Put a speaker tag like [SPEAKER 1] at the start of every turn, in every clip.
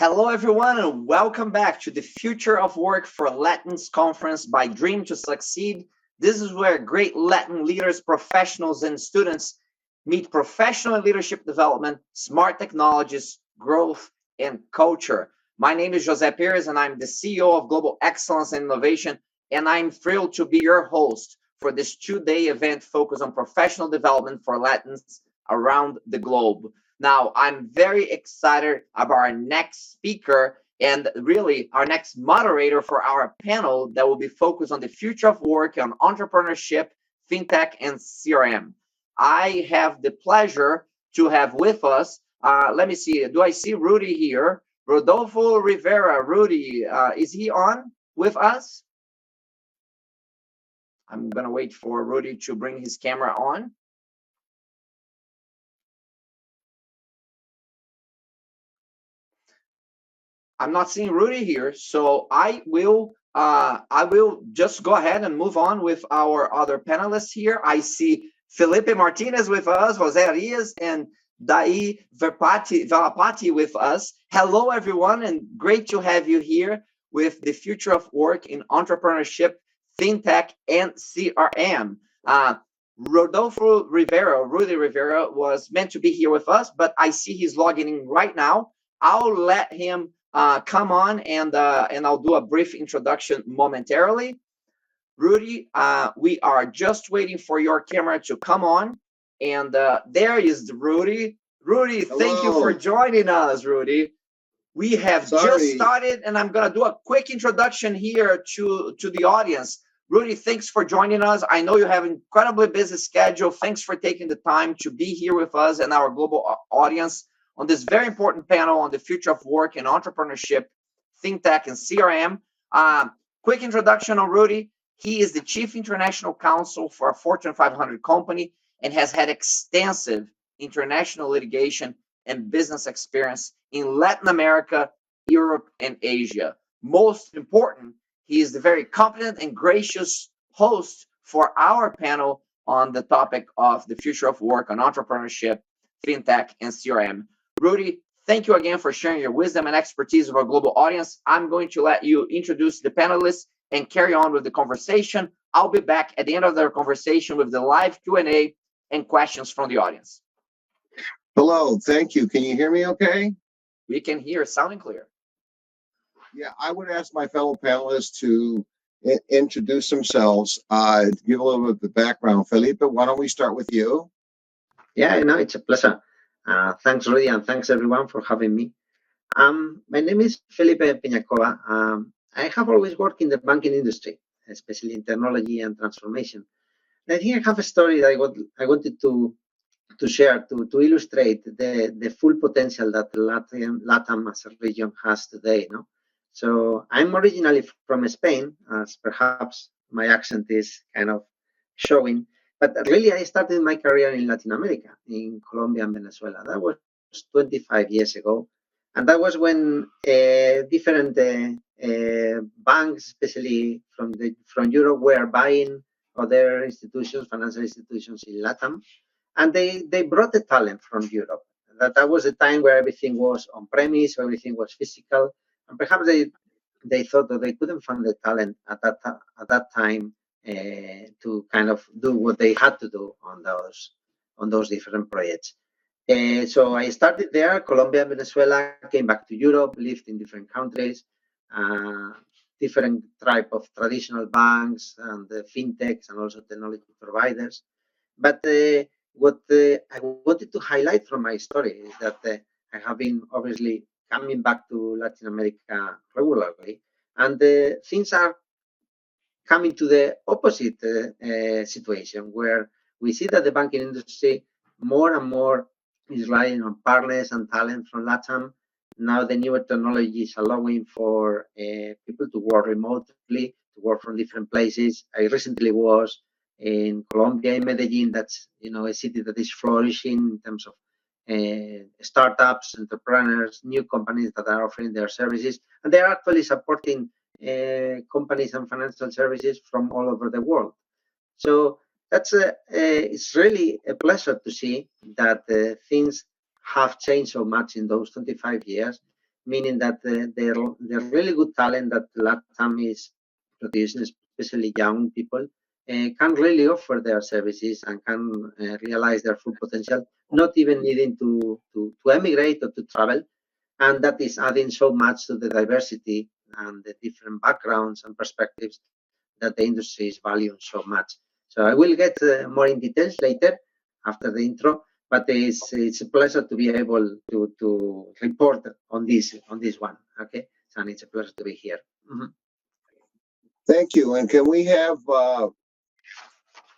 [SPEAKER 1] Hello, everyone, and welcome back to the Future of Work for Latins conference by Dream to Succeed. This is where great Latin leaders, professionals, and students meet professional and leadership development, smart technologies, growth, and culture. My name is Jose Perez, and I'm the CEO of Global Excellence and Innovation, and I'm thrilled to be your host for this two-day event focused on professional development for Latins around the globe. Now, I'm very excited about our next speaker and really our next moderator for our panel that will be focused on the future of work, on entrepreneurship, FinTech, and CRM. I have the pleasure to have with us, let me see, do I see Rudy here? Rodolfo Rivera. Rudy, is he on with us? I'm going to wait for Rudy to bring his camera on. I'm not seeing Rudy here, so I will just go ahead and move on with our other panelists here. I see Felipe Martinez with us, Jose Arias, and Veerlapati with us. Hello, everyone, and great to have you here with the future of work in entrepreneurship, FinTech, and CRM. Rudy Rivera was meant to be here with us, but I see he's logging in right now. I'll let him come on and I'll do a brief introduction momentarily. Rudy, we are just waiting for your camera to come on. And there is Rudy. Rudy, hello. Thank you for joining us, Rudy. We have just started, and I'm going to do a quick introduction here to the audience. Rudy, thanks for joining us. I know you have an incredibly busy schedule. Thanks for taking the time to be here with us and our global audience on this very important panel on the future of work and entrepreneurship, FinTech, and CRM. Quick introduction on Rudy. He is the Chief International Counsel for a Fortune 500 company and has had extensive international litigation and business experience in Latin America, Europe, and Asia. Most important, he is the very competent and gracious host for our panel on the topic of the future of work on entrepreneurship, FinTech, and CRM. Rudy, thank you again for sharing your wisdom and expertise with our global audience. I'm going to let you introduce the panelists and carry on with the conversation. I'll be back at the end of the conversation with the live Q&A and questions from the audience.
[SPEAKER 2] Hello, thank you. Can you hear me okay?
[SPEAKER 1] We can hear, sounding clear.
[SPEAKER 2] Yeah, I would ask my fellow panelists to introduce themselves, give a little bit of the background. Felipe, why don't we start with you?
[SPEAKER 3] Yeah, no, it's a pleasure. Thanks, Rudy, and thanks, everyone, for having me. My name is Felipe Peñacoba. I have always worked in the banking industry, especially in technology and transformation. And I think I have a story that I wanted to share to illustrate the full potential that LATAM as a region has today. No? So I'm originally from Spain, as perhaps my accent is kind of showing. But really, I started my career in Latin America, in Colombia and Venezuela. That was 25 years ago. And that was when different banks, especially from Europe, were buying other institutions, financial institutions in LATAM. And they brought the talent from Europe. That was a time where everything was on-premise, everything was physical. And perhaps they thought that they couldn't find the talent at that time to kind of do what they had to do on those different projects. So I started there, Colombia, Venezuela, came back to Europe, lived in different countries, different type of traditional banks and fintechs and also technology providers. But what I wanted to highlight from my story is that I have been obviously coming back to Latin America regularly, and things are coming to the opposite situation, where we see that the banking industry more and more is relying on partners and talent from LATAM. Now the newer technology is allowing for people to work remotely, to work from different places. I recently was in Colombia, in Medellin. That's a city that is flourishing in terms of startups, entrepreneurs, new companies that are offering their services, and they are actually supporting companies and financial services from all over the world. So that's it's really a pleasure to see that things have changed so much in those 25 years. meaning that they're really good talent that LATAM is producing, especially young people, can really offer their services and can realize their full potential, not even needing to emigrate or to travel. And that is adding so much to the diversity and the different backgrounds and perspectives that the industry is valuing so much. So I will get more in details later after the intro, but it's a pleasure to be able to report on this one. Okay, and it's a pleasure to be here.
[SPEAKER 2] Thank you. And can we have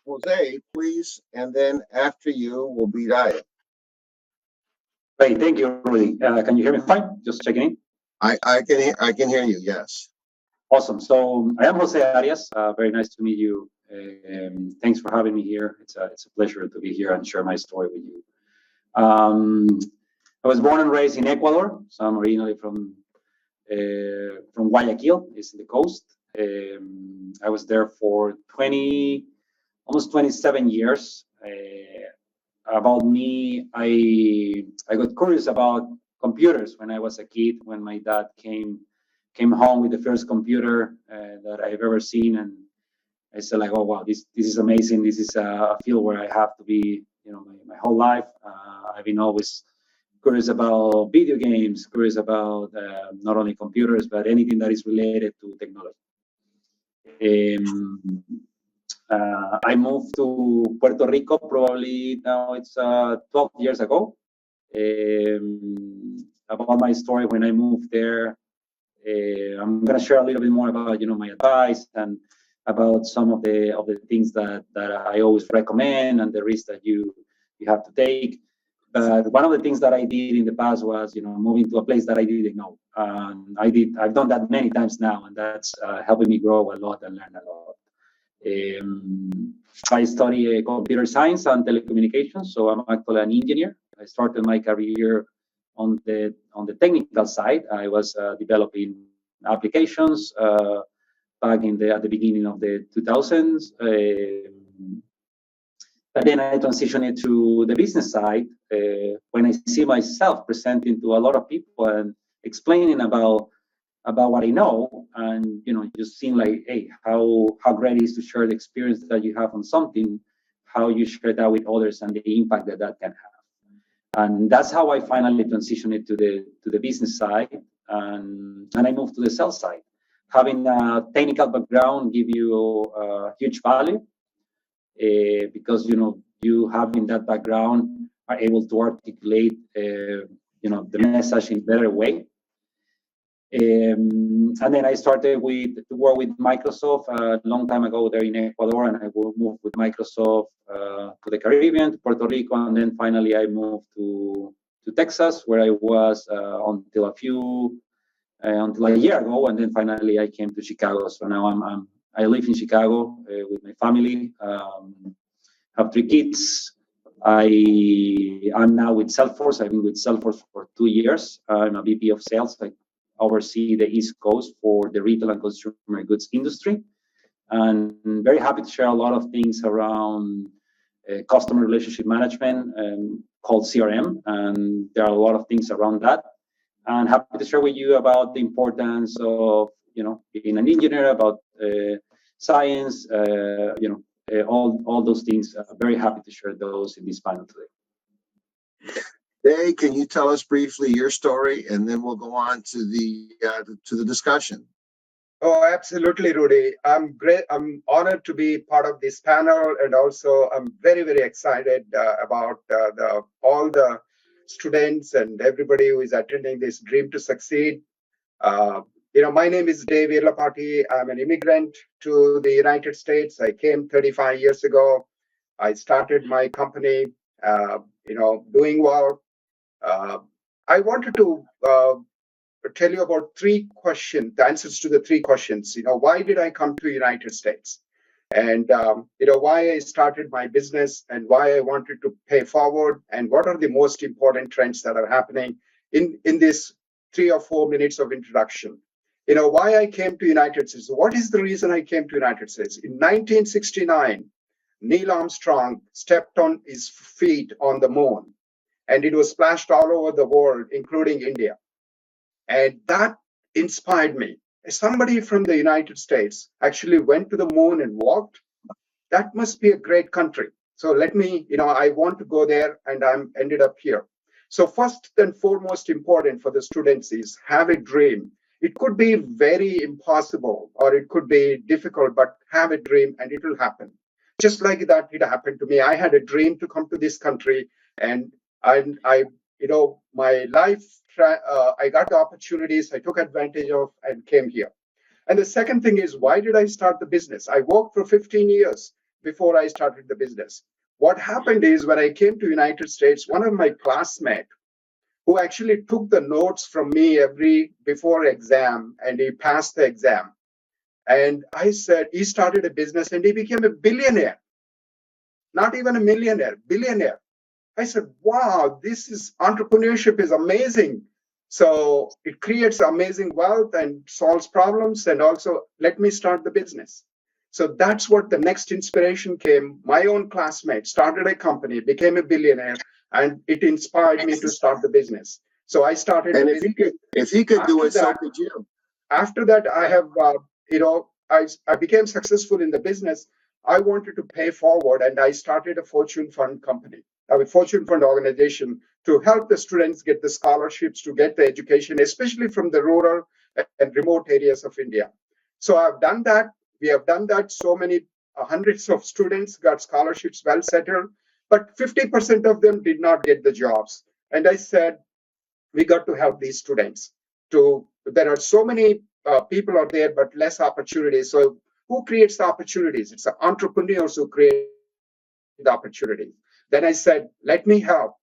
[SPEAKER 2] Jose, please? And then after you will be Arias.
[SPEAKER 4] Great, thank you, Rudy. Can you hear me fine? Just checking in.
[SPEAKER 2] I can hear you. Yes.
[SPEAKER 4] Awesome. So I am Jose Arias. Very nice to meet you. Thanks for having me here. It's a pleasure to be here and share my story with you. I was born and raised in Ecuador, so I'm originally from Guayaquil, it's the coast. I was there for almost 27 years. About me, I got curious about computers when I was a kid, when my dad came home with the first computer that I've ever seen, and I said like, oh wow, this is amazing. This is a field where I have to be, my whole life. I've been always curious about video games, curious about not only computers but anything that is related to technology. I moved to Puerto Rico probably now it's 12 years ago. About my story when I moved there, I'm gonna share a little bit more about my advice and about some of the things that I always recommend and the risks that you have to take. But one of the things that I did in the past was moving to a place that I didn't know. I've done that many times now, and that's helping me grow a lot and learn a lot. I study computer science and telecommunications, so I'm actually an engineer. I started my career on the technical side. I was developing applications back at the beginning of the 2000s. But then I transitioned to the business side when I see myself presenting to a lot of people and explaining about what I know, and just seeing like, hey, how great it is to share the experience that you have on something, how you share that with others, and the impact that can have. And that's how I finally transitioned to the business side, and I moved to the sales side. Having a technical background give you huge value because you having that background are able to articulate the message in a better way. And then I started to work with Microsoft a long time ago there in Ecuador, and I moved with Microsoft to the Caribbean, to Puerto Rico, and then finally I moved to Texas, where I was until a year ago, and then finally I came to Chicago. So now I live in Chicago with my family. Have 3 kids. I'm now with SalesForce. I've been with SalesForce for 2 years. I'm a VP of sales. I oversee the East Coast for the retail and consumer goods industry, and very happy to share a lot of things around customer relationship management called CRM, and there are a lot of things around that, and happy to share with you about the importance of being an engineer, about science, all those things. Very happy to share those in this panel today.
[SPEAKER 2] Hey, can you tell us briefly your story, and then we'll go on to the discussion.
[SPEAKER 5] Oh, absolutely, Rudy. I'm great. I'm honored to be part of this panel, and also I'm very, very excited about all the students and everybody who is attending this Dream to Succeed. My name is Veerlapati. I'm an immigrant to the United States. I came 35 years ago. I started my company, doing well. I wanted to tell you about 3 questions, the answers to the 3 questions. Why did I come to United States? And, why I started my business and why I wanted to pay forward, and what are the most important trends that are happening in this 3 or 4 minutes of introduction. Why I came to United States. What is the reason I came to United States? In 1969, Neil Armstrong stepped on his feet on the moon, and it was splashed all over the world, including India. And that inspired me. Somebody from the United States actually went to the moon and walked. That must be a great country. So let me, I want to go there, and I'm ended up here. So first and foremost important for the students is have a dream. It could be very impossible or it could be difficult, but have a dream and it will happen. Just like that, it happened to me. I had a dream to come to this country, and I my life, I got the opportunities, I took advantage of and came here. And the second thing is, why did I start the business? I worked for 15 years before I started the business. What happened is when I came to United States, one of my classmates who actually took the notes from me every before exam, and he passed the exam. And I said, he started a business and he became a billionaire, not even a millionaire, billionaire. I said, wow, this is entrepreneurship is amazing. So it creates amazing wealth and solves problems. And also, let me start the business. So that's what the next inspiration came. My own classmate started a company, became a billionaire, and it inspired me to start the business. So I started.
[SPEAKER 2] And if he could do it, so could you.
[SPEAKER 5] After that, I have, I became successful in the business. I wanted to pay forward, and I started a Fortune Fund company, a Fortune Fund organization, to help the students get the scholarships to get the education, especially from the rural and remote areas of India. So I've done that. We have done that. So many hundreds of students got scholarships, well settled, but 50% of them did not get the jobs. And I said, we got to help these students. There are so many people out there, but less opportunities. So who creates the opportunities? It's the entrepreneurs who create the opportunity. Then I said, let me help.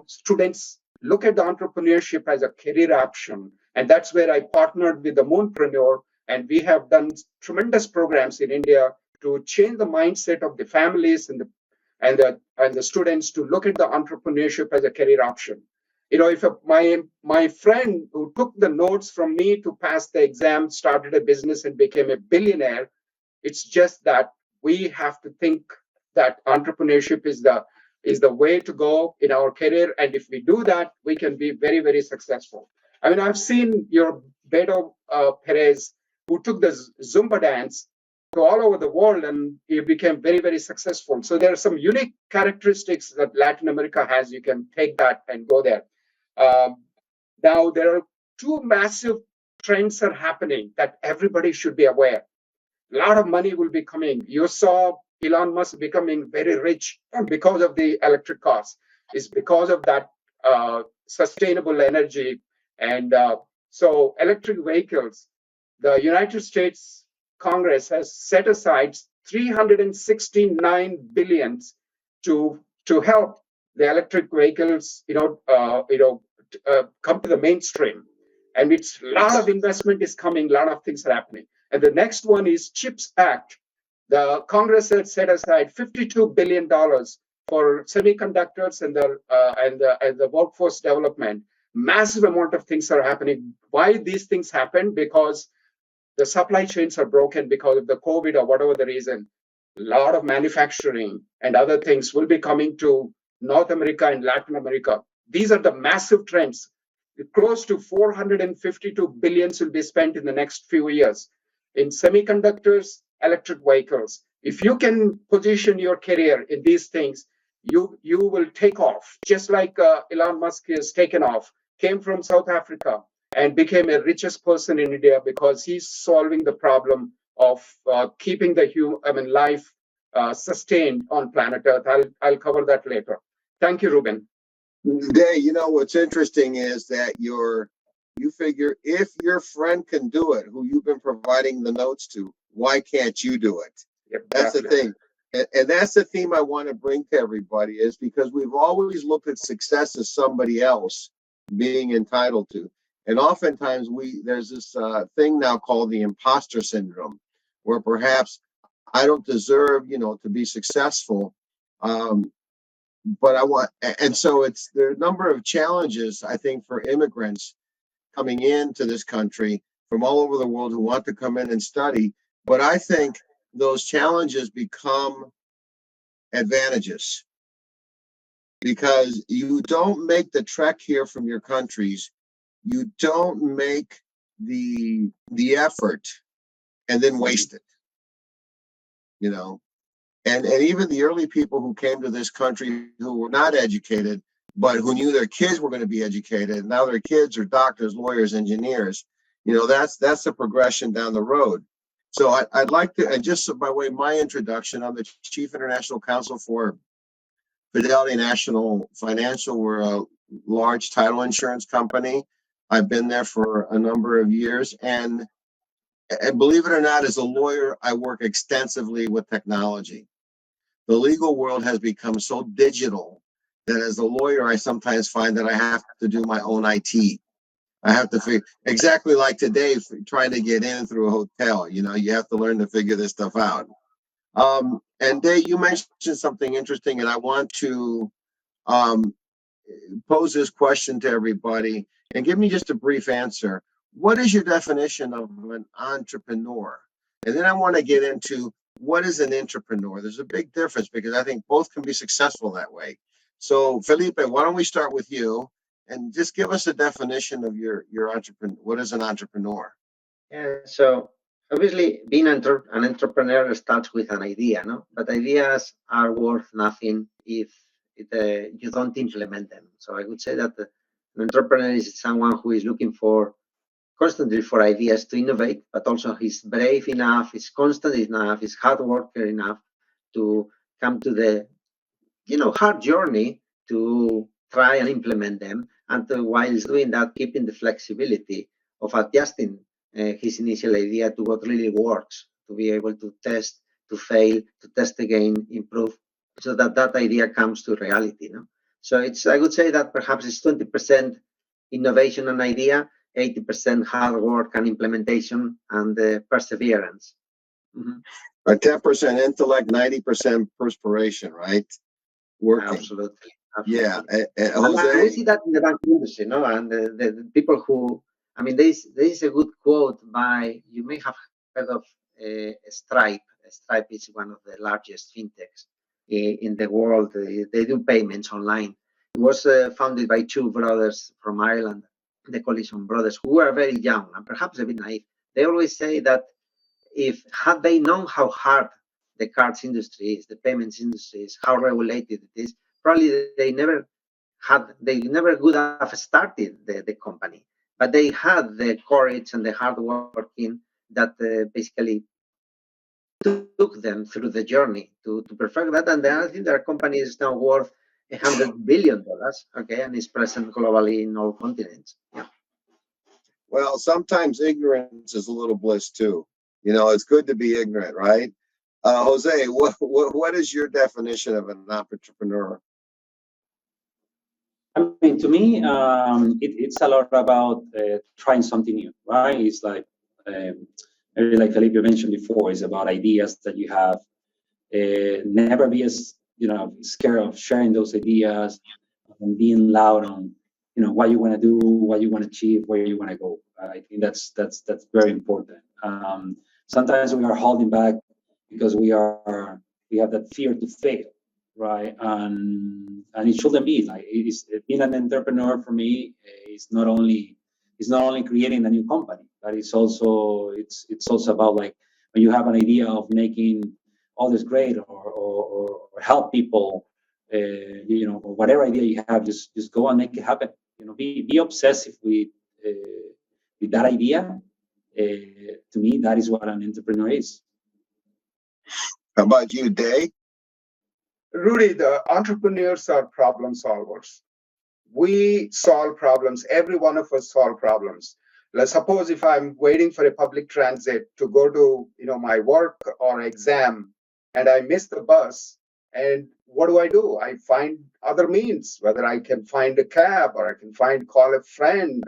[SPEAKER 5] Students look at the entrepreneurship as a career option. And that's where I partnered with the Moonpreneur. And we have done tremendous programs in India to change the mindset of the families and the students to look at the entrepreneurship as a career option. If my friend who took the notes from me to pass the exam started a business and became a billionaire, it's just that we have to think that entrepreneurship is the way to go in our career. And if we do that, we can be very, very successful. I mean, I've seen your Beto Perez, who took the Zumba dance to all over the world, and he became very, very successful. So there are some unique characteristics that Latin America has. You can take that and go there. Now, there are two massive trends are happening that everybody should be aware. A lot of money will be coming. You saw Elon Musk becoming very rich because of the electric cars. It's because of that sustainable energy. And so electric vehicles, the United States Congress has set aside $369 billion to help the electric vehicles, come to the mainstream. And it's a lot of investment is coming, a lot of things are happening. And the next one is CHIPS Act. The Congress has set aside $52 billion for semiconductors and the workforce development. Massive amount of things are happening. Why these things happen? Because the supply chains are broken because of the COVID or whatever the reason. A lot of manufacturing and other things will be coming to North America and Latin America. These are the massive trends. Close to $452 billion will be spent in the next few years in semiconductors, electric vehicles. If you can position your career in these things, you will take off, just like Elon Musk has taken off, came from South Africa and became a richest person in India because he's solving the problem of keeping the life sustained on planet Earth. I'll cover that later. Thank you, Ruben.
[SPEAKER 2] Day, what's interesting is that you figure if your friend can do it, who you've been providing the notes to, why can't you do it?
[SPEAKER 5] Yep,
[SPEAKER 2] that's definitely the thing. And that's the theme I want to bring to everybody, is because we've always looked at success as somebody else being entitled to. And oftentimes there's this thing now called the imposter syndrome, where perhaps I don't deserve, to be successful. But I want, and so there are a number of challenges, I think, for immigrants coming into this country from all over the world who want to come in and study. But I think those challenges become advantages, because you don't make the trek here from your countries you don't make the effort and then waste it, you know. And even the early people who came to this country who were not educated, but who knew their kids were going to be educated, now their kids are doctors, lawyers, engineers. You know, that's a progression down the road. So I'd like to, and just by way of my introduction, I'm the Chief International Counsel for Fidelity National Financial. We're a large title insurance company. I've been there for a number of years, and believe it or not, as a lawyer, I work extensively with technology. The legal world has become so digital that as a lawyer, I sometimes find that I have to do my own IT. I have to figure, exactly like today, trying to get in through a hotel. You know, you have to learn to figure this stuff out. And Dave, you mentioned something interesting, and I want to pose this question to everybody and give me just a brief answer. What is your definition of an entrepreneur? And then I want to get into what is an entrepreneur. There's a big difference because I think both can be successful that way. So Felipe, why don't we start with you and just give us a definition of your entrepreneur. What is an entrepreneur?
[SPEAKER 3] Yeah, so obviously being an entrepreneur starts with an idea, no? But ideas are worth nothing if you don't implement them. So I would say that an entrepreneur is someone who is looking constantly for ideas to innovate, but also he's brave enough, he's constant enough, he's hard worker enough to come to the hard journey to try and implement them, and while doing that, keeping the flexibility of adjusting his initial idea to what really works, to be able to test, to fail, to test again, improve, so that idea comes to reality. No? So I would say that perhaps it's 20% innovation and idea, 80% hard work and implementation and perseverance.
[SPEAKER 2] Mm-hmm. 10% intellect, 90% perspiration, right? Working.
[SPEAKER 3] Absolutely.
[SPEAKER 2] Yeah.
[SPEAKER 3] Jose? We see that in the banking industry, no? And the people who, I mean, there is a good quote by, you may have heard of Stripe. Stripe is one of the largest fintechs in the world. They do payments online. It was founded by two brothers from Ireland, the Collison brothers, who were very young and perhaps a bit naive. They always say that had they known how hard the cards industry is, the payments industry is, how regulated it is, probably they never would have started the company. But they had the courage and the hard working that basically took them through the journey to perfect that. And then I think their company is now worth $100 billion, okay, and is present globally in all continents. Yeah.
[SPEAKER 2] Well, sometimes ignorance is a little bliss too. You know, it's good to be ignorant, right? Jose, what is your definition of an entrepreneur?
[SPEAKER 4] I mean, to me, it's a lot about trying something new, right? It's like, maybe like Felipe mentioned before, it's about ideas that you have. Never be scared of sharing those ideas and being loud on, what you want to do, what you want to achieve, where you want to go. I think that's very important. Sometimes we are holding back because we have that fear to fail, right? And it shouldn't be like being an entrepreneur for me is not only creating a new company, but it's also about like when you have an idea of making all this great or help people, or whatever idea you have, just go and make it happen. Be obsessive with that idea. To me, that is what an entrepreneur is.
[SPEAKER 2] How about you, Dave?
[SPEAKER 5] Rudy, the entrepreneurs are problem solvers. We solve problems. Every one of us solve problems. Let's suppose if I'm waiting for a public transit to go to my work or exam, and I miss the bus, and what do? I find other means, whether I can find a cab or I can call a friend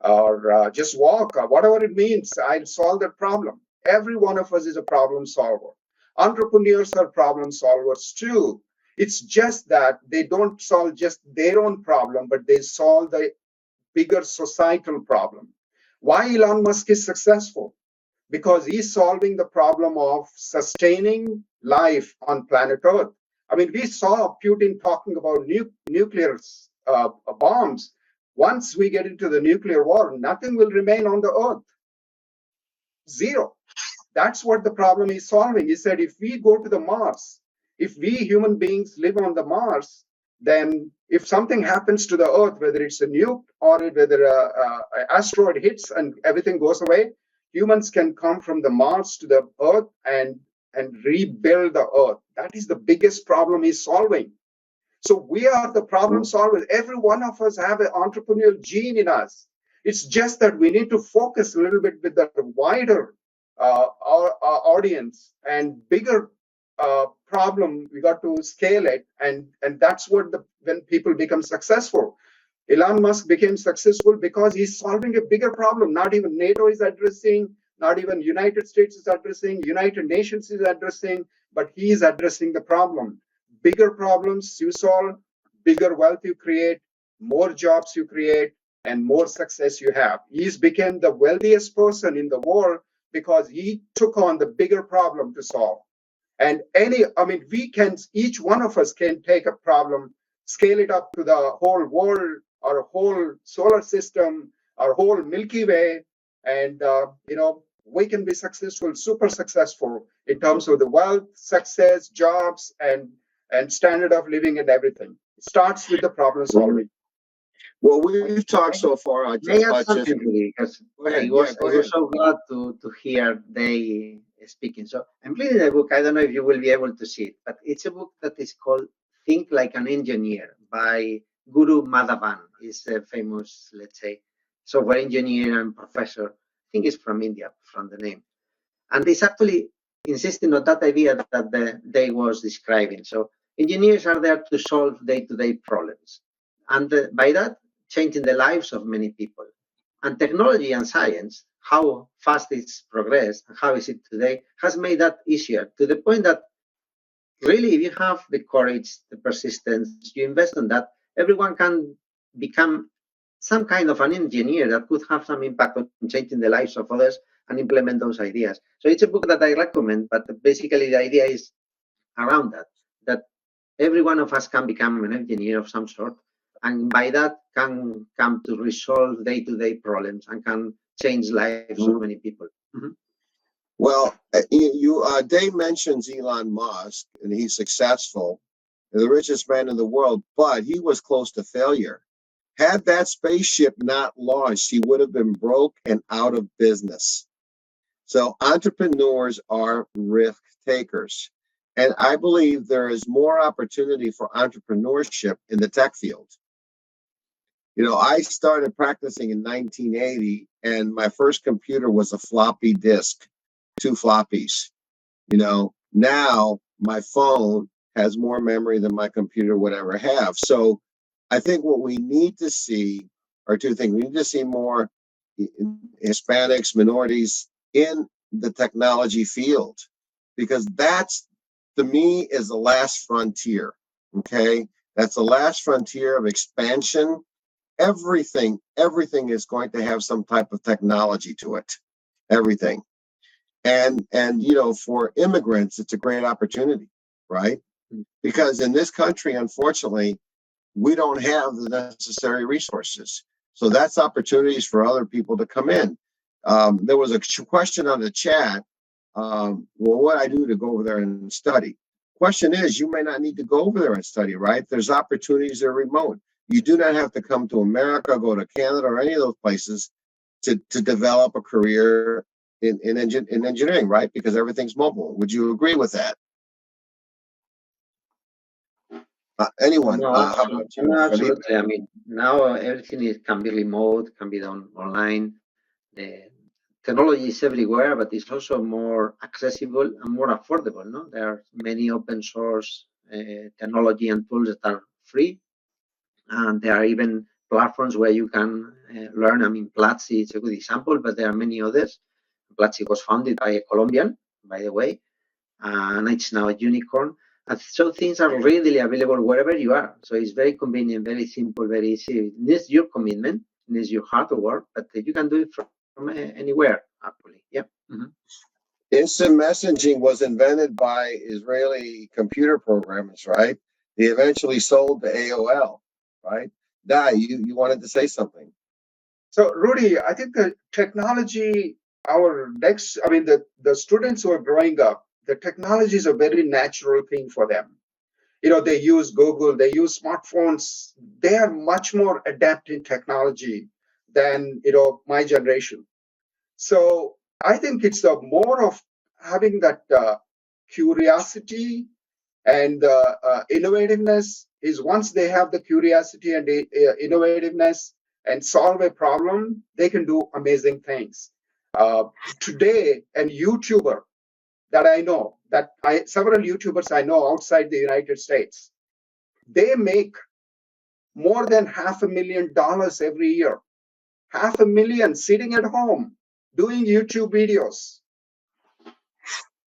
[SPEAKER 5] or just walk or whatever it means. I'll solve that problem. Every one of us is a problem solver. Entrepreneurs are problem solvers too. It's just that they don't solve just their own problem, but they solve the bigger societal problem. Why Elon Musk is successful? Because he's solving the problem of sustaining life on planet Earth. I mean, we saw Putin talking about nuclear bombs. Once we get into the nuclear war, nothing will remain on the earth. Zero. That's what the problem is solving. He said, if we go to the Mars, if we human beings live on the Mars, then if something happens to the earth, whether it's a nuke or whether an asteroid hits and everything goes away, humans can come from the Mars to the earth and rebuild the earth. That is the biggest problem he's solving. So we are the problem solvers. Every one of us have an entrepreneurial gene in us. It's just that we need to focus a little bit with the wider our audience and bigger problem. We got to scale it, and that's what when people become successful. Elon Musk became successful because he's solving a bigger problem. Not even NATO is addressing, not even United States is addressing, United Nations is addressing, but he is addressing the problem. Bigger problems you solve, bigger wealth you create, more jobs you create, and more success you have. He's become the wealthiest person in the world because he took on the bigger problem to solve. And each one of us can take a problem, scale it up to the whole world, our whole solar system, our whole Milky Way, and we can be successful, super successful in terms of the wealth, success, jobs, and standard of living and everything. It starts with the problem solving.
[SPEAKER 2] Well, we've talked so far.
[SPEAKER 3] May I add something, Rudy, because I was so glad to hear they speaking. So I'm reading the book. I don't know if you will be able to see it, but it's a book that is called Think Like an Engineer by Guru Madhavan. He's a famous, let's say, software engineer and professor. I think he's from India, from the name. And he's actually insisting on that idea that they was describing. So engineers are there to solve day-to-day problems. And by that, changing the lives of many people. And technology and science, how fast it's progressed and how is it today, has made that easier to the point that really, if you have the courage, the persistence, you invest in that, everyone can become some kind of an engineer that could have some impact on changing the lives of others and implement those ideas. So it's a book that I recommend, but basically the idea is around that every one of us can become an engineer of some sort, and by that can come to resolve day-to-day problems and can change lives of many people.
[SPEAKER 2] Well, Dave mentions Elon Musk, and he's successful, the richest man in the world, but he was close to failure. Had that spaceship not launched, he would have been broke and out of business. So entrepreneurs are risk takers. And I believe there is more opportunity for entrepreneurship in the tech field. I started practicing in 1980, and my first computer was a floppy disk, 2 floppies. Now my phone has more memory than my computer would ever have. So I think what we need to see are 2 things. We need to see more Hispanics, minorities in the technology field, because that's, to me, is the last frontier. Okay, that's the last frontier of expansion. Everything is going to have some type of technology to it. Everything. And for immigrants, it's a great opportunity, right? Because in this country, unfortunately, we don't have the necessary resources. So that's opportunities for other people to come in. There was a question on the chat. Well, what I do to go over there and study? Question is, you may not need to go over there and study, right? There's opportunities that are remote. You do not have to come to America, go to Canada, or any of those places to develop a career in engineering, right? Because everything's mobile. Would you agree with that? Anyone?
[SPEAKER 3] No, absolutely. I mean, now everything can be remote, can be done online. The technology is everywhere, but it's also more accessible and more affordable. No, there are many open source technology and tools that are free, and there are even platforms where you can learn. I mean, Platzi is a good example, but there are many others. Platzi was founded by a Colombian, by the way, and it's now a unicorn. And so things are readily available wherever you are. So it's very convenient, very simple, very easy. It needs your commitment, it needs your hard work, but you can do it from anywhere, actually. Yeah.
[SPEAKER 2] Instant messaging was invented by Israeli computer programmers, right? They eventually sold to AOL, right? Dai, you wanted to say something.
[SPEAKER 5] So, Rudy, I think the technology, the students who are growing up, the technology is a very natural thing for them. They use Google, they use smartphones. They are much more adept in technology than, my generation. So I think it's more of having that curiosity and innovativeness is once they have the curiosity and innovativeness and solve a problem, they can do amazing things. Today, a YouTuber that I know, several YouTubers I know outside the United States, they make more than $500,000 every year. $500,000 sitting at home doing YouTube videos.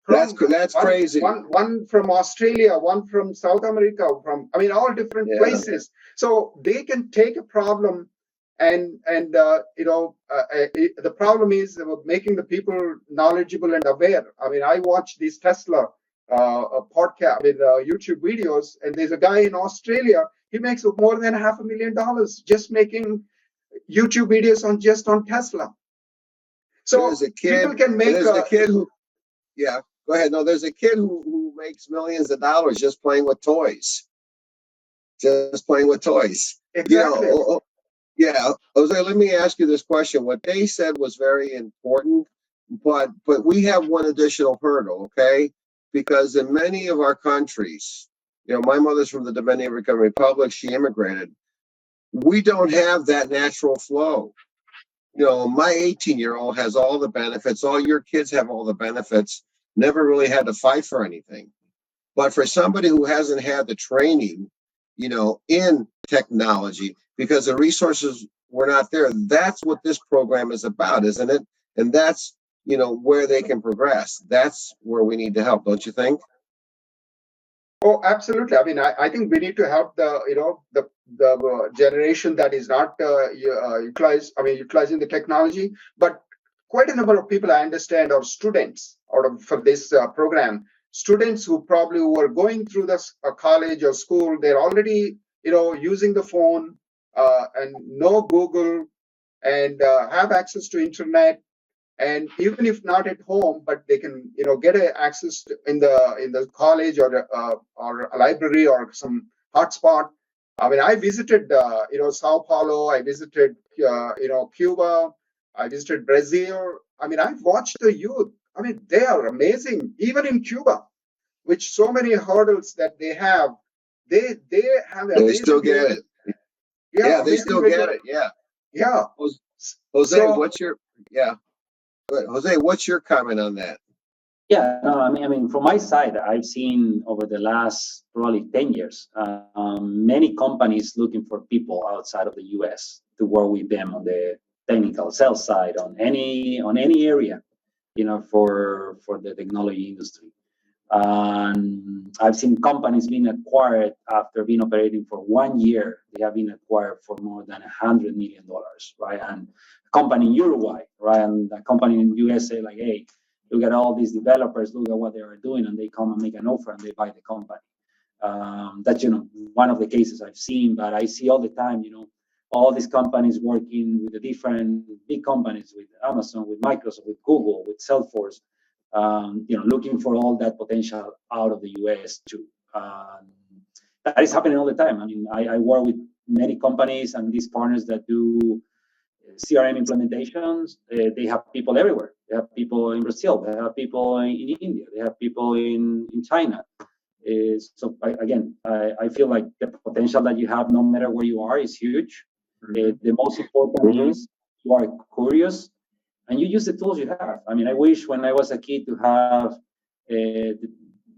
[SPEAKER 2] That's crazy.
[SPEAKER 5] One from Australia, one from South America, all different places. So they can take a problem and the problem is making the people knowledgeable and aware. I watch these Tesla podcast with YouTube videos, and there's a guy in Australia. He makes more than $500,000 just making YouTube videos on Tesla. So
[SPEAKER 2] there's a kid,
[SPEAKER 5] people can make.
[SPEAKER 2] There's a kid who, yeah. Go ahead. No, there's a kid who makes millions of dollars just playing with toys.
[SPEAKER 5] Exactly.
[SPEAKER 2] Yeah, Jose, let me ask you this question. What they said was very important, but we have one additional hurdle, okay? Because in many of our countries, my mother's from the Dominican Republic, she immigrated. We don't have that natural flow. My 18-year-old has all the benefits. All your kids have all the benefits. Never really had to fight for anything. But for somebody who hasn't had the training, in technology, because the resources were not there, that's what this program is about, isn't it? And that's, where they can progress. That's where we need to help, don't you think?
[SPEAKER 5] Oh, absolutely. I think we need to help the generation that is not utilizing the technology. But quite a number of people I understand are students for this program. Students who probably were going through the college or school, they're already using the phone and know Google and have access to internet. And even if not at home, but they can get access in the college or a library or some hotspot. I visited Sao Paulo. I visited Cuba. I visited Brazil. I've watched the youth. They are amazing. Even in Cuba, which so many hurdles that they have, they have.
[SPEAKER 2] They still get it. Yeah, they still get it. Yeah.
[SPEAKER 5] Yeah.
[SPEAKER 2] Jose, what's your Jose, what's your comment on that?
[SPEAKER 4] Yeah, no, from my side, I've seen over the last probably 10 years, many companies looking for people outside of the US to work with them on the technical sales side, on any area, for the technology industry. And I've seen companies being acquired after being operating for 1 year. They have been acquired for more than $100 million, right? And a company in Uruguay, right? And a company in the USA, like, hey, look at all these developers, look at what they are doing, and they come and make an offer and they buy the company. That's, one of the cases I've seen, but I see all the time, all these companies working with the different big companies, with Amazon, with Microsoft, with Google, with SalesForce, looking for all that potential out of the US too. That is happening all the time. I work with many companies and these partners that do CRM implementations. They have people everywhere. They have people in Brazil. They have people in India. They have people in China. So I feel like the potential that you have, no matter where you are, is huge. The most important is you are curious and you use the tools you have. I wish when I was a kid to have the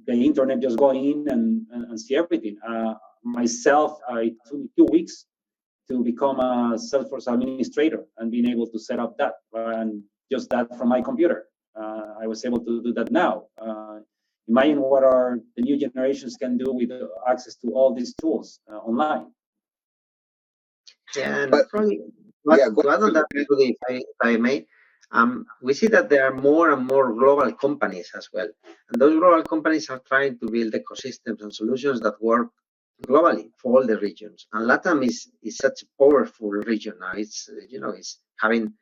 [SPEAKER 4] internet just go in and see everything. Myself, it took me 2 weeks to become a SalesForce administrator and being able to set up that, and just that from my computer. I was able to do that now. Imagine what the new generations can do with access to all these tools online.
[SPEAKER 3] Yeah, and probably to add on that, Rudy, if I may, we see that there are more and more global companies as well. And those global companies are trying to build ecosystems and solutions that work globally for all the regions. And LATAM is such a powerful region now. It's it's having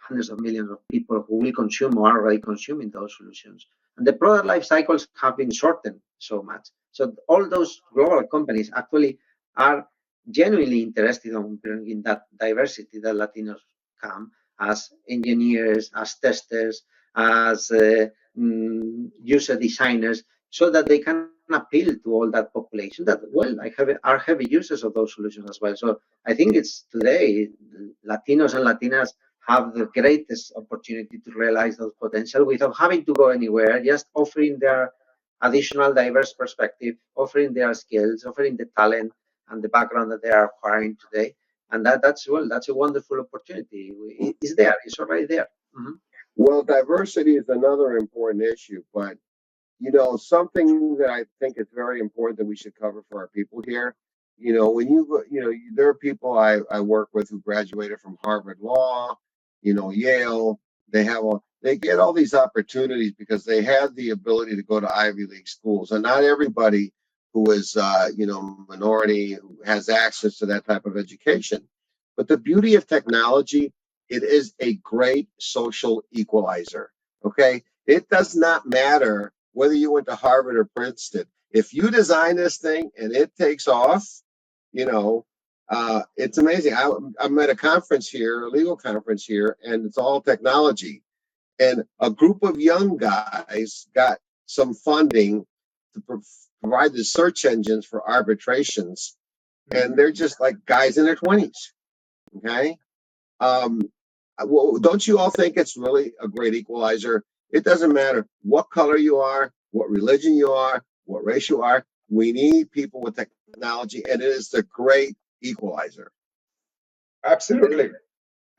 [SPEAKER 3] hundreds of millions of people who will consume or are already consuming those solutions. And the product life cycles have been shortened so much. So all those global companies actually are genuinely interested in bringing that diversity that Latinos come as engineers, as testers, as user designers, so that they can appeal to all that population that, well, are heavy users of those solutions as well. So I think it's today, Latinos and Latinas have the greatest opportunity to realize those potential without having to go anywhere, just offering their additional diverse perspective, offering their skills, offering the talent and the background that they are acquiring today. And that's a wonderful opportunity. It's there, it's already there. Mm-hmm.
[SPEAKER 2] Well, diversity is another important issue, but something that I think is very important that we should cover for our people here. When there are people I work with who graduated from Harvard Law, Yale. They get all these opportunities because they have the ability to go to Ivy League schools, and not everybody who is minority who has access to that type of education. But the beauty of technology, it is a great social equalizer. Okay, it does not matter whether you went to Harvard or Princeton. If you design this thing and it takes off, it's amazing. I'm at a conference here, a legal conference here, and it's all technology. And a group of young guys got some funding to provide the search engines for arbitrations. And they're just like guys in their 20s. Okay. Well, don't you all think it's really a great equalizer? It doesn't matter what color you are, what religion you are, what race you are. We need people with technology, and it is the great equalizer.
[SPEAKER 5] Absolutely.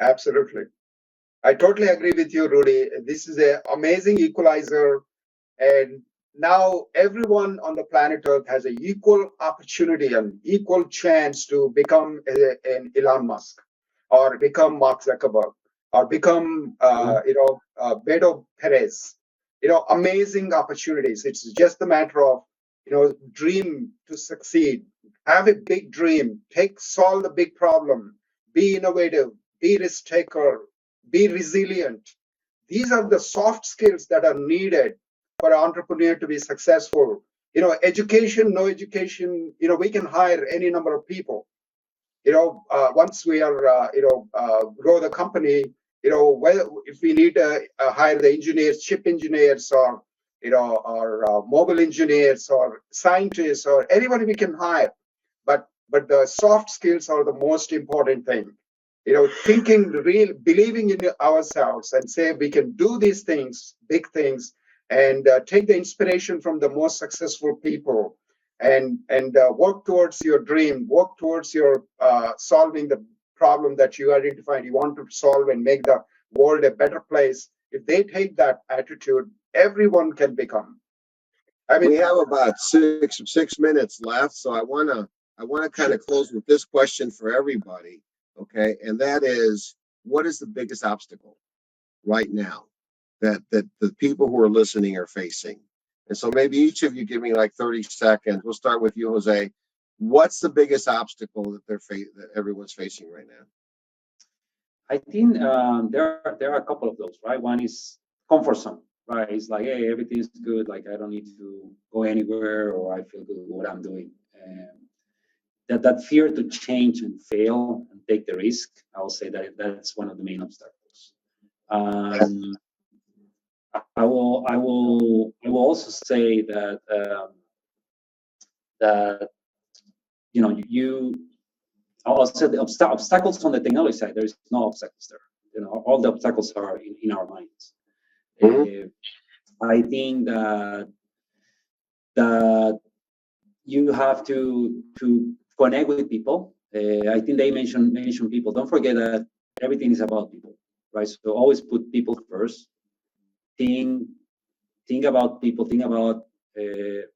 [SPEAKER 5] Absolutely. I totally agree with you, Rudy. This is an amazing equalizer. And now everyone on the planet Earth has an equal opportunity and equal chance to become an Elon Musk or become Mark Zuckerberg or become, Beto Perez. Amazing opportunities. It's just a matter of, dream to succeed. Have a big dream. Solve the big problem. Be innovative. Be risk taker. Be resilient. These are the soft skills that are needed for an entrepreneur to be successful. Education, no education, we can hire any number of people. Once we are, grow the company, if we need to hire the engineers, chip engineers, or, or mobile engineers, or scientists, or anybody we can hire. But the soft skills are the most important thing. Thinking believing in ourselves and say we can do these things, big things, and take the inspiration from the most successful people, and work towards your dream, work towards your solving the problem that you identified you want to solve and make the world a better place. If they take that attitude, everyone can become.
[SPEAKER 2] We have about six minutes left, so I want to kind of close with this question for everybody. Okay, and that is, what is the biggest obstacle right now that the people who are listening are facing? And so maybe each of you give me like 30 seconds. We'll start with you, Jose. What's the biggest obstacle that that everyone's facing right now?
[SPEAKER 4] I think there are a couple of those, right? One is comfort zone, right? It's like, hey, everything's good. Like, I don't need to go anywhere, or I feel good with what I'm doing. That fear to change and fail and take the risk, I'll say that's one of the main obstacles. I will also say that I'll say the obstacles on the technology side. There is no obstacles there. All the obstacles are in our minds.
[SPEAKER 2] Mm-hmm.
[SPEAKER 4] I think that you have to connect with people. I think they mentioned people. Don't forget that everything is about people, right? So always put people first. Think about people. Think about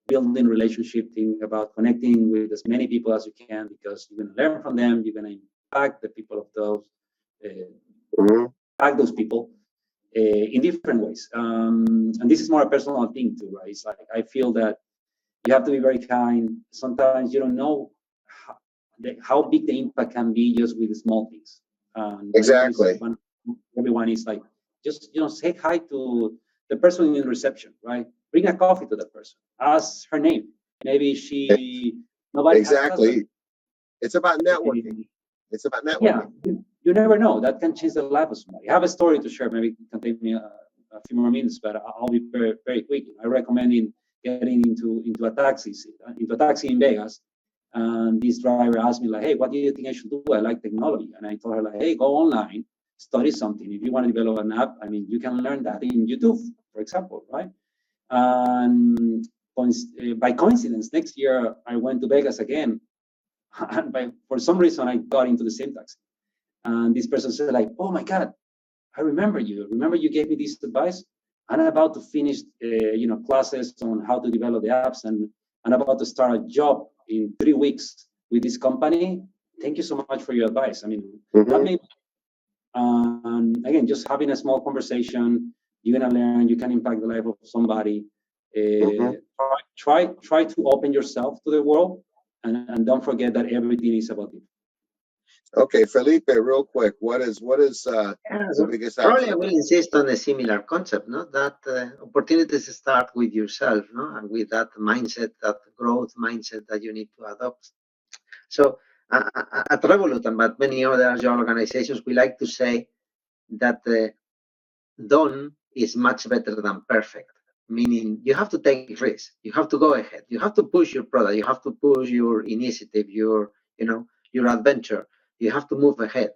[SPEAKER 4] building relationship. Think about connecting with as many people as you can, because you're going to learn from them. You're going to impact the people of those, impact those people in different ways. And this is more a personal thing too, right? It's like I feel that You have to be very kind. Sometimes you don't know how big the impact can be just with small things.
[SPEAKER 2] Exactly.
[SPEAKER 4] Everyone is like, just say hi to the person in reception, right? Bring a coffee to that person. Ask her name. Maybe nobody has asked her.
[SPEAKER 2] Exactly. It's about networking. It's about networking.
[SPEAKER 4] Yeah, you never know. That can change the life of somebody. I have a story to share. Maybe it can take me a few more minutes, but I'll be very, very quick. I recommend getting into a taxi in Vegas. And this driver asked me like, "Hey, what do you think I should do? I like technology." And I told her like, "Hey, go online, study something. If you want to develop an app, I mean, you can learn that in YouTube, for example, right?" And by coincidence, next year I went to Vegas again, and for some reason I got into the same taxi. And this person said like, "Oh my God, I remember you. Remember you gave me this advice? I'm about to finish, classes on how to develop the apps, and I'm about to start a job in 3 weeks with this company. Thank you so much for your advice." I mean, that may again, just having a small conversation, you're gonna learn. You can impact the life of somebody. Try to open yourself to the world, and don't forget that everything is about you.
[SPEAKER 2] Okay, Felipe, real quick, what is the biggest
[SPEAKER 3] probably I will insist on a similar concept, no? That opportunities start with yourself, no? And with that mindset, that growth mindset that you need to adopt. So at Revolut and but many other organizations, we like to say that done is much better than perfect. Meaning you have to take risks, you have to go ahead, you have to push your product, you have to push your initiative, your adventure. You have to move ahead.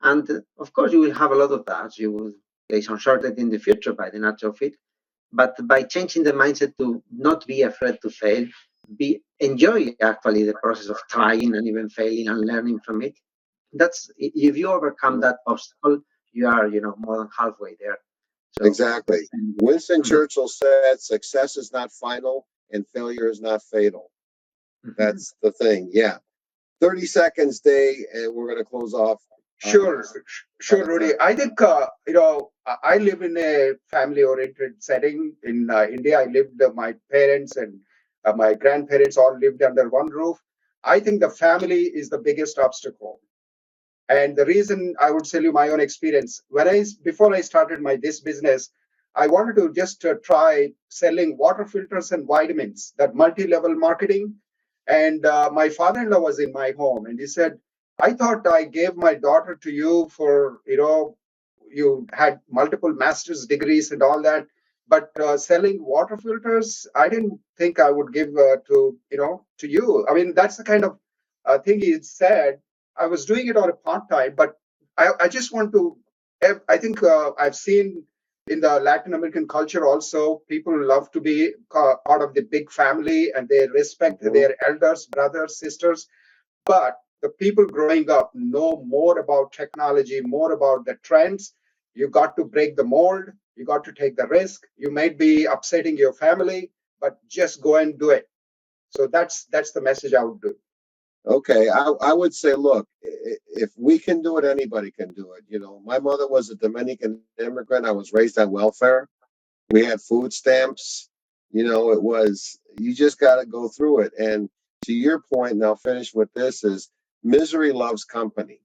[SPEAKER 3] And of course, you will have a lot of doubts. You will face uncertainty in the future by the nature of it. But by changing the mindset to not be afraid to fail, enjoy actually the process of trying and even failing and learning from it. That's if you overcome that obstacle, you are more than halfway there. So,
[SPEAKER 2] exactly. Winston Churchill said, "Success is not final, and failure is not fatal." That's the thing. Yeah. 30 seconds, Day, and we're going to close off.
[SPEAKER 5] Sure, Rudy. I think, I live in a family-oriented setting in India. I lived, my parents and my grandparents all lived under one roof. I think the family is the biggest obstacle. And the reason I would tell you my own experience, before I started this business, I wanted to just try selling water filters and vitamins, that multi-level marketing. And my father-in-law was in my home, and he said, "I thought I gave my daughter to you for, you had multiple master's degrees and all that, but selling water filters, I didn't think I would give to you." I mean, that's the kind of thing he said. I was doing it on a part-time, but I just want to, I think I've seen in the Latin American culture also, people love to be part of the big family, and they respect their elders, brothers, sisters. But the people growing up know more about technology, more about the trends. You got to break the mold. You got to take the risk. You might be upsetting your family, but just go and do it. So that's the message I would do.
[SPEAKER 2] Okay, I would say, look, if we can do it, anybody can do it. My mother was a Dominican immigrant. I was raised on welfare. We had food stamps. It was, you just got to go through it. And to your point, and I'll finish with this, is misery loves company.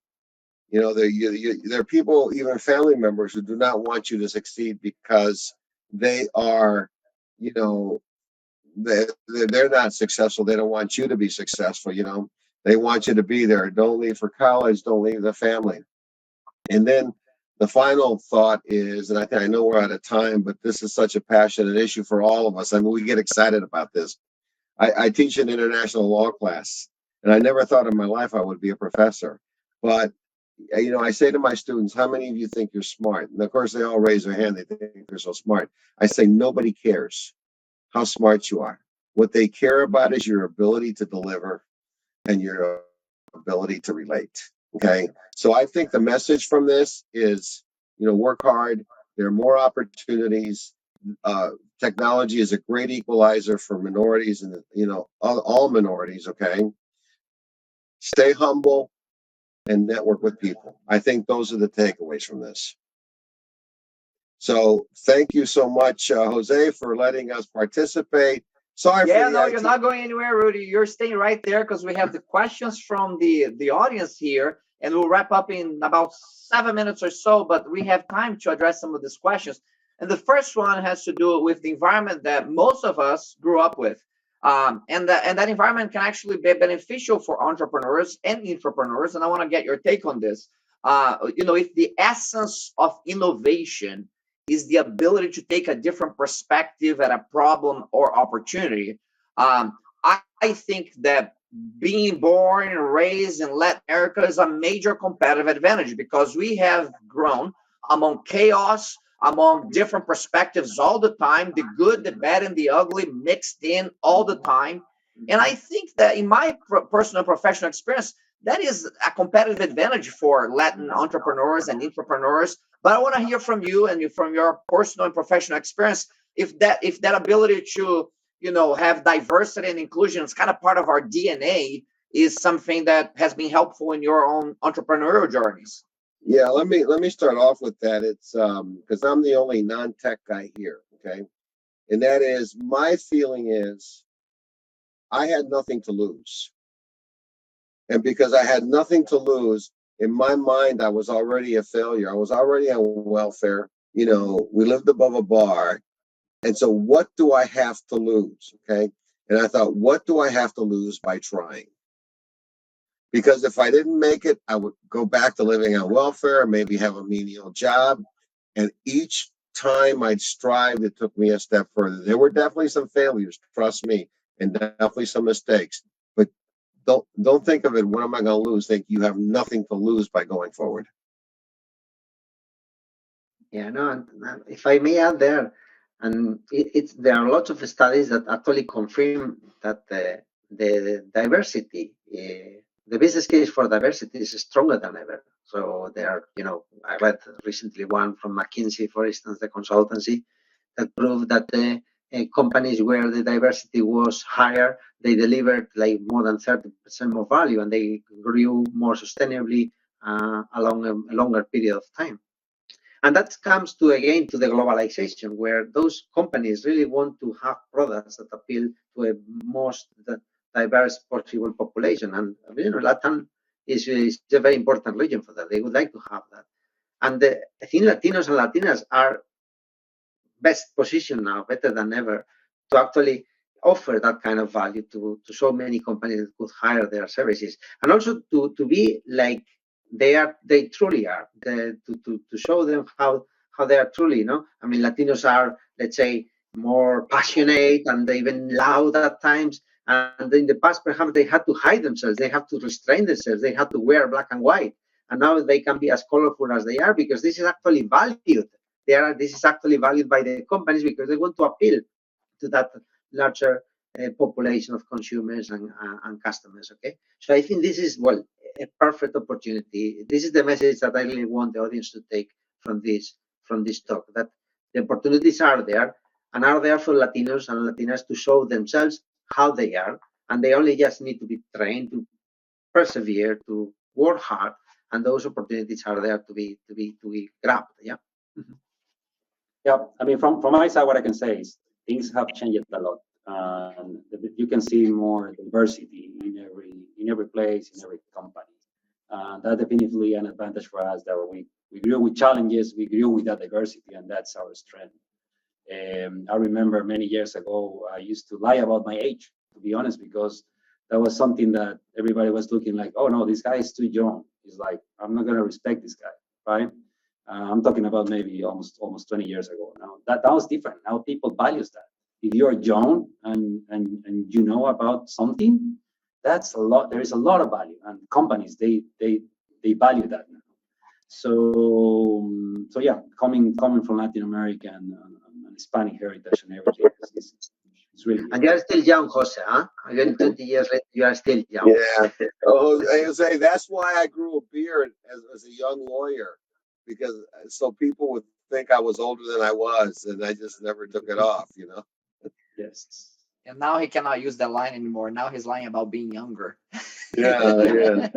[SPEAKER 2] There are people, even family members, who do not want you to succeed because they are, they're not successful. They don't want you to be successful. They want you to be there. Don't leave for college. Don't leave the family. And then the final thought is, and I know we're out of time, but this is such a passionate issue for all of us. I mean, we get excited about this. I teach an international law class, and I never thought in my life I would be a professor. But, I say to my students, how many of you think you're smart? And of course, they all raise their hand. They think they're so smart. I say, nobody cares how smart you are. What they care about is your ability to deliver and your ability to relate. Okay. So I think the message from this is, work hard. There are more opportunities. Technology is a great equalizer for minorities and, all minorities. Okay. Stay humble and network with people. I think those are the takeaways from this. So thank you so much, Jose, for letting us participate. Sorry
[SPEAKER 1] Yeah,
[SPEAKER 2] for the
[SPEAKER 1] no,
[SPEAKER 2] IT.
[SPEAKER 1] you're not going anywhere, Rudy. You're staying right there because we have the questions from the audience here, and we'll wrap up in about 7 minutes or so. But we have time to address some of these questions. And the first one has to do with the environment that most of us grew up with, and that environment can actually be beneficial for entrepreneurs and intrapreneurs. And I want to get your take on this. If the essence of innovation is the ability to take a different perspective at a problem or opportunity. I think that being born and raised in Latin America is a major competitive advantage because we have grown among chaos, among different perspectives all the time, the good, the bad, and the ugly mixed in all the time. And I think that in my personal professional experience, that is a competitive advantage for Latin entrepreneurs and intrapreneurs. But I want to hear from you and from your personal and professional experience if that ability to have diversity and inclusion is kind of part of our DNA is something that has been helpful in your own entrepreneurial journeys.
[SPEAKER 2] Yeah, let me start off with that. It's because I'm the only non-tech guy here, okay? And that is my feeling is I had nothing to lose. And because I had nothing to lose, in my mind, I was already a failure. I was already on welfare. We lived above a bar. And so what do I have to lose? Okay. And I thought, what do I have to lose by trying? Because if I didn't make it, I would go back to living on welfare, maybe have a menial job. And each time I'd strive, it took me a step further. There were definitely some failures, trust me, and definitely some mistakes. But don't think of it, what am I going to lose? Think you have nothing to lose by going forward.
[SPEAKER 3] Yeah, no, and if I may add there, and there are lots of studies that actually confirm that the diversity, the business case for diversity is stronger than ever. So I read recently one from McKinsey, for instance, the consultancy, that proved that companies where the diversity was higher, they delivered like more than 30% more value, and they grew more sustainably along a longer period of time. And that comes again to the globalization, where those companies really want to have products that appeal to a most diverse possible population. And Latin is a very important region for that. They would like to have that. And I think Latinos and Latinas are best positioned now, better than ever, to actually offer that kind of value to so many companies that could hire their services, and also to be like they truly are, to show them how they are truly. I mean, Latinos are, let's say, more passionate and even loud at times. And in the past, perhaps they had to hide themselves. They have to restrain themselves. They had to wear black and white. And now they can be as colorful as they are because this is actually valued. This is actually valued by the companies because they want to appeal to that larger population of consumers and customers. Okay, so I think this is a perfect opportunity. This is the message that I really want the audience to take from this talk, that the opportunities are there and are there for Latinos and Latinas to show themselves how they are, and they only just need to be trained to persevere, to work hard, and those opportunities are there to be grabbed. Yeah. Mm-hmm.
[SPEAKER 4] Yeah, I mean, from my side, what I can say is things have changed a lot. You can see more diversity in every place, in every company. That's definitely an advantage for us, that we grew with challenges, we grew with that diversity, and that's our strength. I remember many years ago, I used to lie about my age, to be honest, because that was something that everybody was looking like, oh no, this guy is too young. He's like, I'm not gonna respect this guy, right? I'm talking about maybe almost 20 years ago. Now that was different. Now people values that. If you're young and you know about something, that's a lot. There is a lot of value, and companies they value that now. So yeah, coming from Latin America and Hispanic heritage and everything, it's really.
[SPEAKER 3] And you are still young, Jose, huh? Even 20 years later, you are still young.
[SPEAKER 2] Yeah. Oh, Jose, that's why I grew a beard as a young lawyer, because so people would think I was older than I was, and I just never took it off,
[SPEAKER 4] Yes.
[SPEAKER 1] And now he cannot use that line anymore. Now he's lying about being younger.
[SPEAKER 2] Yeah.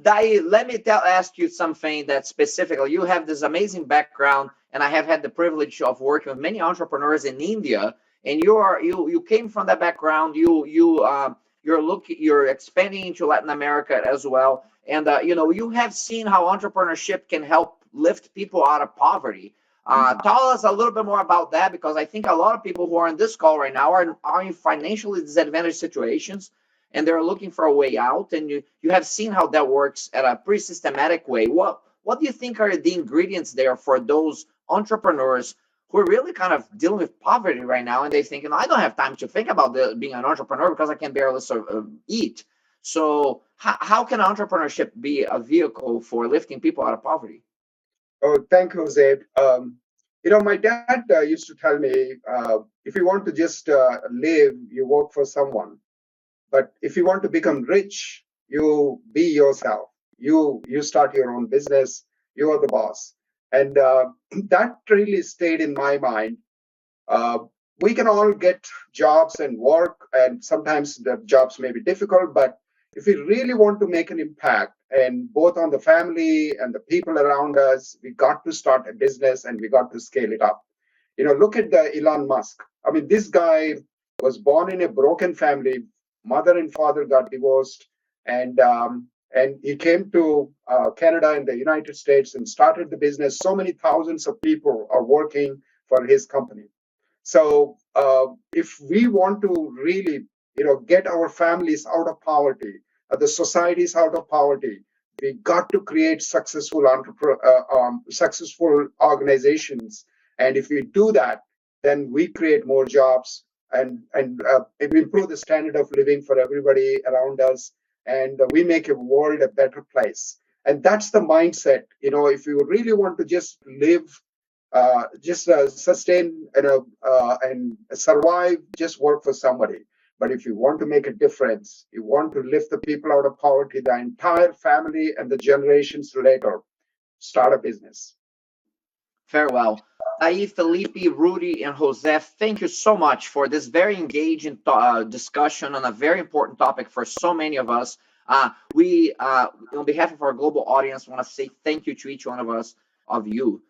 [SPEAKER 1] Dai, let me ask you something that specifically, you have this amazing background, and I have had the privilege of working with many entrepreneurs in India, and you came from that background. You're expanding into Latin America as well, and you have seen how entrepreneurship can help lift people out of poverty. Tell us a little bit more about that, because I think a lot of people who are on this call right now are in financially disadvantaged situations, and they're looking for a way out. And you have seen how that works at a pretty systematic way. What do you think are the ingredients there for those entrepreneurs who are really kind of dealing with poverty right now, and they think, I don't have time to think about being an entrepreneur because I can barely eat. So how can entrepreneurship be a vehicle for lifting people out of poverty?
[SPEAKER 5] Oh, thank you, Jose. My dad used to tell me, if you want to just live, you work for someone. But if you want to become rich, you be yourself. You start your own business. You are the boss. And that really stayed in my mind. We can all get jobs and work, and sometimes the jobs may be difficult, but if we really want to make an impact, and both on the family and the people around us, we got to start a business and we got to scale it up. Look at the Elon Musk. I mean, this guy was born in a broken family. Mother and father got divorced, and he came to Canada and the United States and started the business. So many thousands of people are working for his company. So if we want to really, get our families out of poverty, the societies out of poverty, we got to create successful successful organizations. And if we do that, then we create more jobs and improve the standard of living for everybody around us, and we make a world a better place. And that's the mindset. If you really want to just live, just sustain, and survive, just work for somebody. But if you want to make a difference, you want to lift the people out of poverty, the entire family and the generations later, start a business.
[SPEAKER 1] Farewell. Felipe, Rudy, and Jose, thank you so much for this very engaging discussion on a very important topic for so many of us. We, on behalf of our global audience, want to say thank you to each one of you.